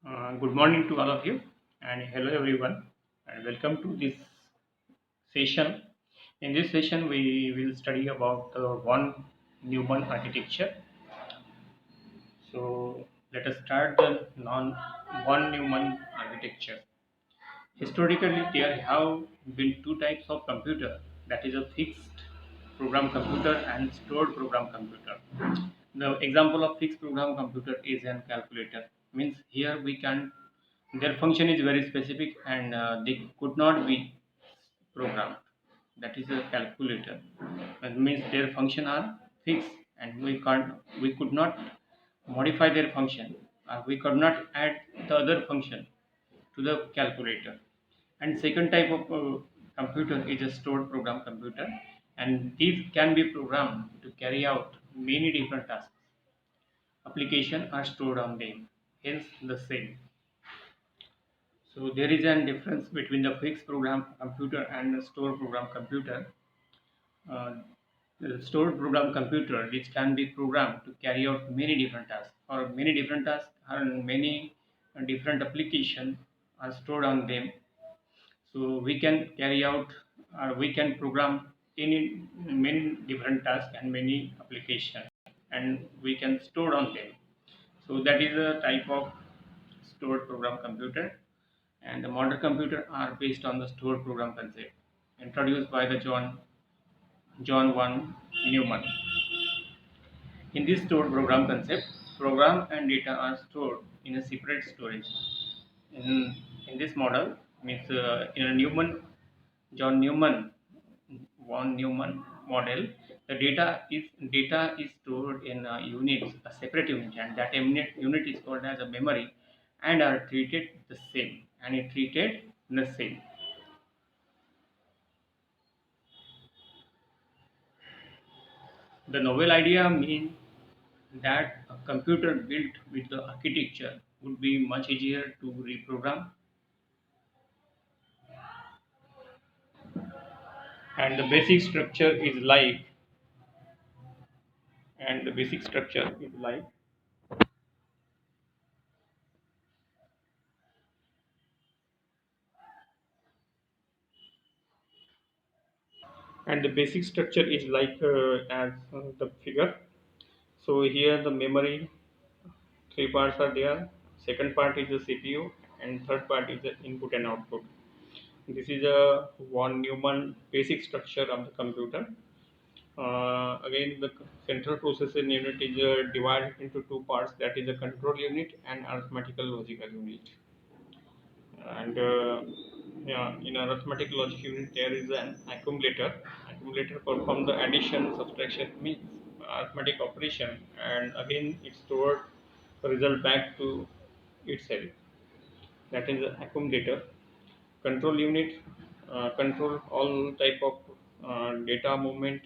Good morning to all of you, and hello everyone, and welcome to this session. In this session, we will study about the one Newman architecture. So let us start the non one Newman architecture. Historically, there have been two types of computer, that is a fixed program computer and stored program computer. The example of fixed program computer is an calculator. Means here we can their function is very specific and they could not be programmed. That is a calculator. That means their function are fixed and we could not modify their function. We could not add the other function to the calculator. And second type of computer is a stored program computer, and these can be programmed to carry out many different tasks. Application are stored on them, hence the same. So there is a difference between the fixed program computer and the stored program computer. Uh, the stored program computer, which can be programmed to carry out many different tasks, or many different tasks and many different applications are stored on them. So we can carry out, or we can program any many different tasks and many applications, and we can store on them. So that is a type of stored program computer, and the modern computer are based on the stored program concept introduced by the John 1 Newman. In this stored program concept, program and data are stored in a separate storage. In in this model, means in a John Newman von Neumann model, the data is stored in units, a separate unit, and that unit is called as a memory, and are treated the same, and it treated the same. The novel idea means that a computer built with the architecture would be much easier to reprogram, and the basic structure is like, and the basic structure is like, and the basic structure is like as the figure. So here the memory, three parts are there. Second part is the CPU, and third part is the input and output. This is a von Neumann basic structure of the computer. Again, the central processing unit is divided into two parts, that is a control unit and arithmetical logical unit. And yeah, in arithmetic logic unit, there is an accumulator. Accumulator perform the addition, subtraction, means arithmetic operation, and again it stored the result back to itself. That is the accumulator. Control unit control all type of data movement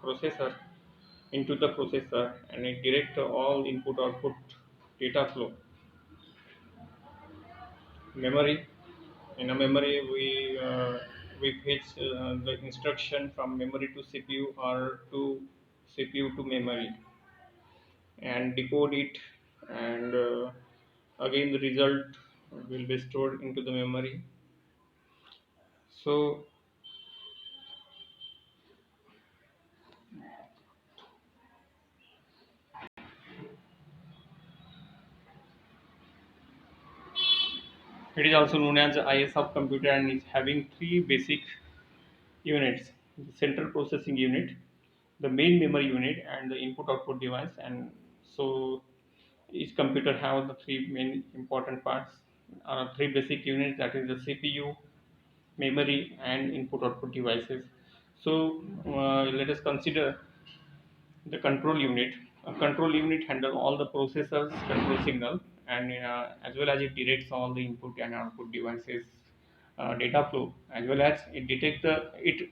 processor into the processor, and it direct all input output data flow. Memory, in a memory we fetch the instruction from memory to CPU, or to CPU to memory, and decode it, and again the result will be stored into the memory. So it is also known as IS of computer, and is having three basic units: the central processing unit, the main memory unit, and the input output device. And so each computer have the three main important parts, three basic units, that is the CPU, memory, and input output devices. So let us consider the control unit. A control unit handle all the processors control signal, and as well as it directs all the input and output devices data flow, as well as it detect the it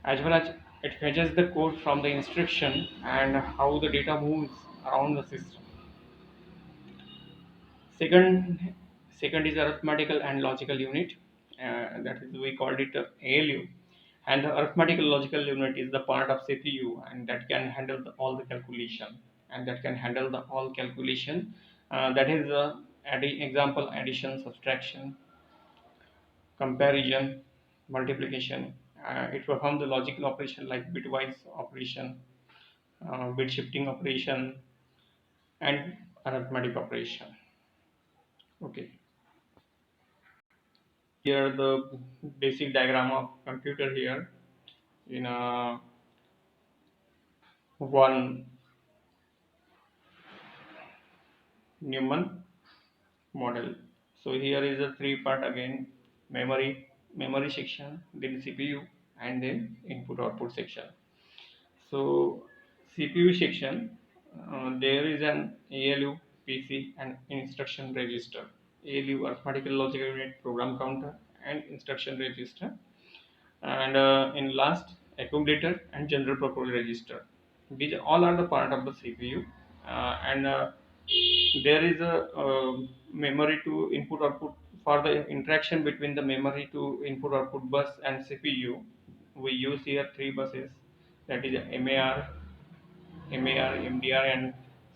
as well as it fetches the code from the instruction and how the data moves around the system. Second is arithmetical and logical unit. That is, we called it ALU. And the arithmetical logical unit is the part of CPU, and that can handle all the calculation, and that can handle the all calculation That is example: addition, subtraction, comparison, multiplication. It performs the logical operation like bitwise operation, bit shifting operation, and arithmetic operation. Okay. Here the basic diagram of computer here in a one Newman model. So here is a three part again: memory section, then CPU, and then input output section. So CPU section, there is an ALU, PC, and instruction register. ALU, arithmetical logical unit, program counter, and instruction register. And in last, accumulator and general purpose register. These all are the part of the CPU, and there is a memory to input output. For the interaction between the memory to input output bus and CPU, we use here three buses, that is MAR, MDR, and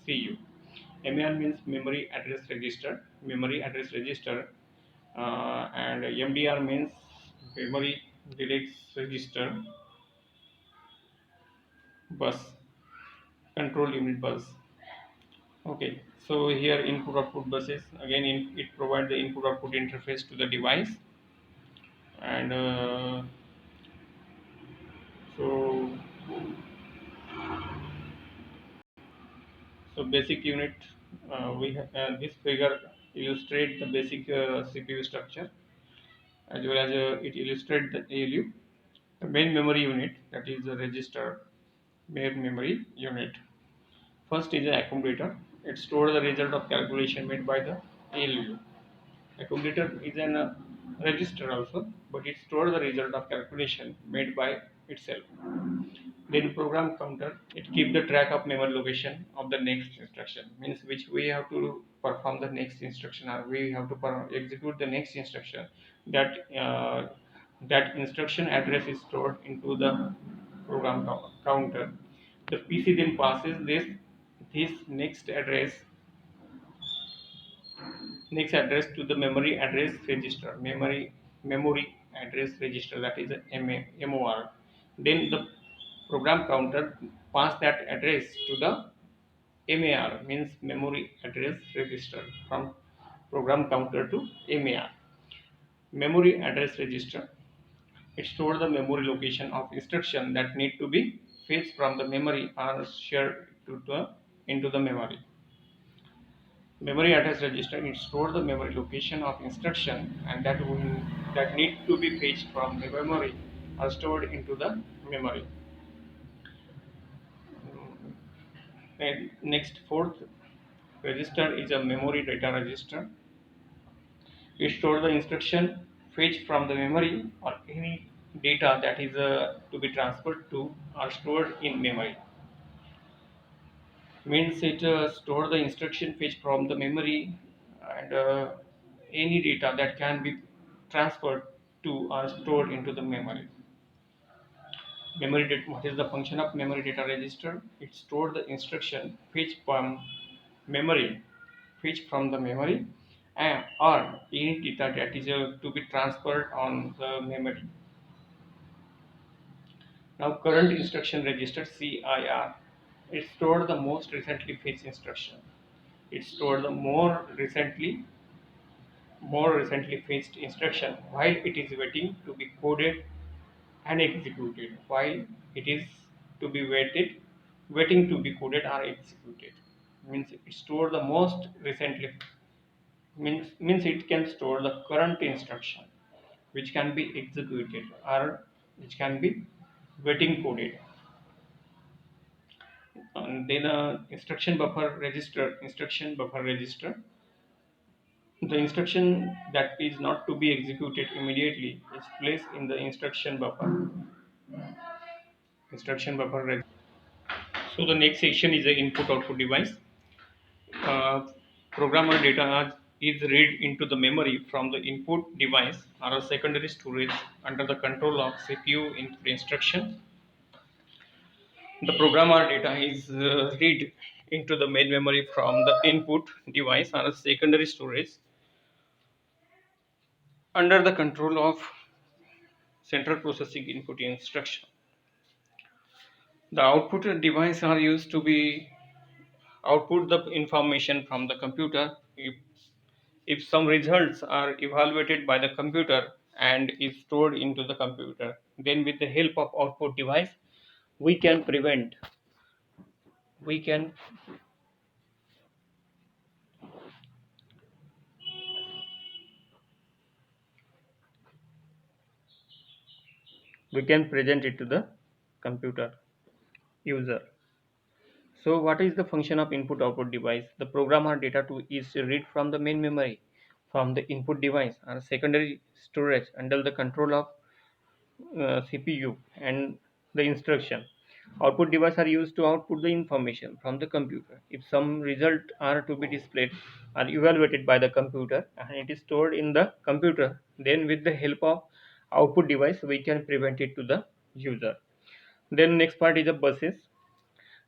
CU. MAR means memory address register, and MDR means memory deletes register bus, control unit bus. Okay, so here input output buses again, it provides the input output interface to the device, and so basic unit, this figure illustrate the basic CPU structure, as well as it illustrates the ALU. The main memory unit, that is the register main memory unit. First is the accumulator. It stores the result of calculation made by the ALU. Accumulator is an register also, but it stores the result of calculation made by itself. Then program counter, it keeps the track of memory location of the next instruction, means which we have to perform the next instruction, or we have to execute the next instruction. That that instruction address is stored into the program counter. The PC then passes this next address to the memory address register, memory address register, that is a MOR. Then the program counter pass that address to the MAR, means memory address register, from program counter to MAR. Memory address register, it stores the memory location of instruction that need to be fetched from the memory or shared into the memory. Memory address register, it stores the memory location of instruction, and that need to be fetched from the memory or stored into the memory. And next, fourth register is a memory data register. It stores the instruction fetched from the memory or any data that is to be transferred to or stored in memory. Means it store the instruction fetched from the memory, and any data that can be transferred to or stored into the memory. Memory data, what is the function of memory data register? It stores the instruction memory fetched from the memory, or any data that is to be transferred on the memory. Now current instruction register, CIR, it stored the most recently fetched instruction. It stored the more recently fetched instruction while it is waiting to be coded and executed. While it is to be waiting to be coded or executed. Means it store the most recently, means it can store the current instruction which can be executed or which can be waiting coded. And then instruction buffer register, the instruction that is not to be executed immediately is placed in the instruction buffer. So the next section is the input output device. Programmer data is read into the memory from the input device or a secondary storage under the control of CPU input instruction. The programmer data is read into the main memory from the input device or a secondary storage under the control of central processing input instruction. The output device are used to be output the information from the computer. If some results are evaluated by the computer and is stored into the computer, then with the help of output device we can prevent we can we can present it to the computer user. So what is the function of input output device? The program or data to is read from the main memory from the input device or secondary storage under the control of CPU and the instruction. Output devices are used to output the information from the computer. If some result are to be displayed or evaluated by the computer and it is stored in the computer, then with the help of output device we can prevent it to the user. Then next part is the buses.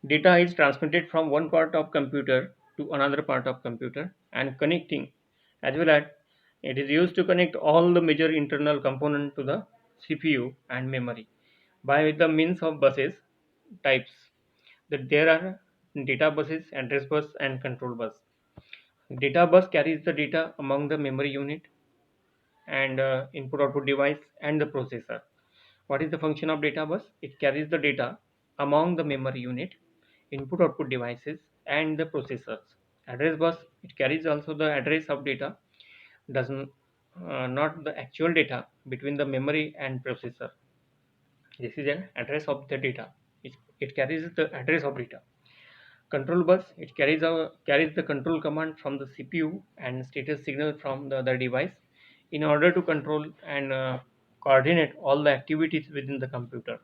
Data is transmitted from one part of computer to another part of computer and connecting as well as it is used to connect all the major internal component to the CPU and memory by the means of buses types that there are data buses, address bus and control bus. Data bus carries the data among the memory unit and input output device and the processor. What is the function of data bus? It carries the data among the memory unit, input output devices and the processors. Address bus, it carries also the address of data, doesn't not the actual data between the memory and processor. This is an address of the data. It carries the address of data. Control bus, it carries the control command from the CPU and status signal from the other device in order to control and coordinate all the activities within the computer.